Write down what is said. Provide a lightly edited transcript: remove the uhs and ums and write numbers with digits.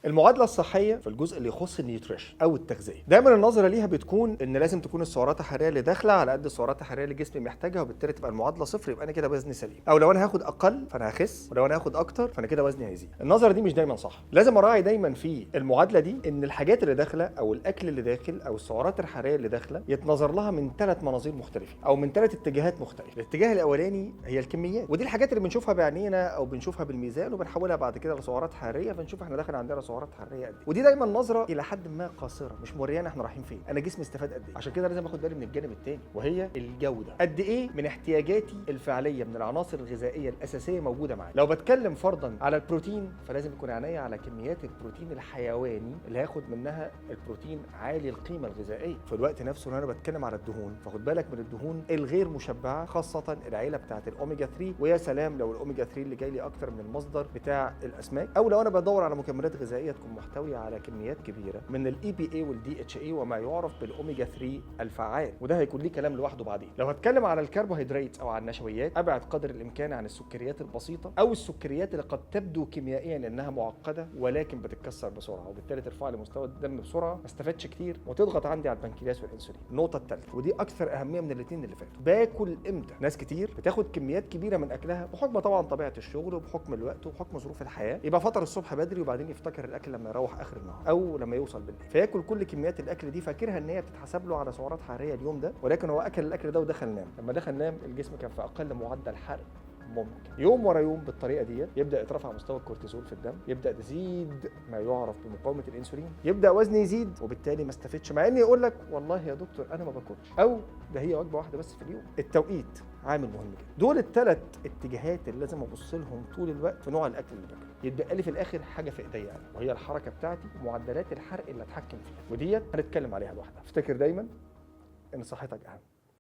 المعادله الصحيه في الجزء اللي يخص النيوتريشن او التغذيه، دايما النظره ليها بتكون ان لازم تكون السعرات الحراريه اللي داخله على قد السعرات الحراريه اللي جسمي محتاجها، وبالتالي تبقى المعادله صفر، يبقى انا كده وزني سليم. او لو انا هاخد اقل فانا هخس، ولو انا هاخد اكتر فانا كده وزني هيزيد. النظره دي مش دايما صح. لازم اراعي دايما في المعادله دي ان الحاجات اللي داخله او الاكل اللي داخل او السعرات الحراريه اللي داخله يتنظر لها من 3 مناظير مختلفه او من 3 اتجاهات مختلفه. الاتجاه الاولاني هي الكميات، ودي الحاجات اللي بنشوفها بعينينا او بنشوفها بالميزان وبنحولها بعد كده لسعرات حراريه، فنشوف احنا داخل عندنا سعرات حراريه قد ايه. ودي دايما نظره الى حد ما قاصره، مش موريانا احنا رايحين فين، انا جسمي استفاد قد ايه. عشان كده لازم اخد بالي من الجانب الثاني وهي الجوده، قد ايه من احتياجاتي الفعليه من العناصر الغذائيه الاساسيه موجوده معايا. لو بتكلم فرضا على البروتين فلازم يكون عينيا على كميات البروتين الحيواني اللي هاخد منها البروتين عالي القيمه الغذائيه. في الوقت نفسه لو انا بتكلم على الدهون فخد بالك من الدهون الغير مشبعه، خاصه العيله بتاعه الاوميجا 3، ويا سلام لو الاوميجا 3 اللي جاي لي اكتر من المصدر بتاع الاسماك، او لو انا بدور على مكملات غذائيه تكون محتويه على كميات كبيره من الاي بي اي والدي اتش اي وما يعرف بالاوميجا 3 الفعال، وده هيكون ليه كلام لوحده بعدين. لو هتكلم على الكربوهيدرات او على النشويات، ابعد قدر الامكان عن السكريات البسيطه او السكريات اللي قد تبدو كيميائيا انها معقده ولكن بتتكسر بسرعه، وبالتالي ترفع لي مستوى الدم بسرعه، ما استفدش كتير وتضغط عندي على البنكرياس والانسولين. النقطه الثالثه ودي اكثر اهميه من الاثنين اللي فاتوا، باكل امتى؟ ناس كتير بتاخد كميات كبيره من اكلها بحكم طبعا طبيعه الشغل وبحكم الوقت وبحكم ظروف الحياه، يبقى فطر الصبح بدري وبعدين يفتكر الاكل لما يروح اخر النهار او لما يوصل بالليل، فياكل كل كميات الاكل دي فاكرها ان هي بتتحسب له على سعرات حراريه اليوم ده، ولكن هو اكل الاكل ده ودخل نام. لما دخل نام الجسم كان في اقل معدل حرق ممكن. يوم ورا يوم بالطريقه دي يبدا يترفع مستوى الكورتيزول في الدم، يبدا تزيد ما يعرف بمقاومه الانسولين، يبدا وزني يزيد وبالتالي ما استفدش، مع اني يقول لك والله يا دكتور انا ما باكلش، او ده هي وجبه واحده بس في اليوم. التوقيت عامل مهم جدا. دول الثلاث اتجاهات اللي لازم ابص لهم طول الوقت في نوع الاكل اللي باكله. يتبقى لي في الاخر حاجه في ايديا انا وهي الحركه بتاعتي ومعدلات الحرق اللي اتحكم فيها، وديت هنتكلم عليها لوحدها. افتكر دايما ان صحتك اهم.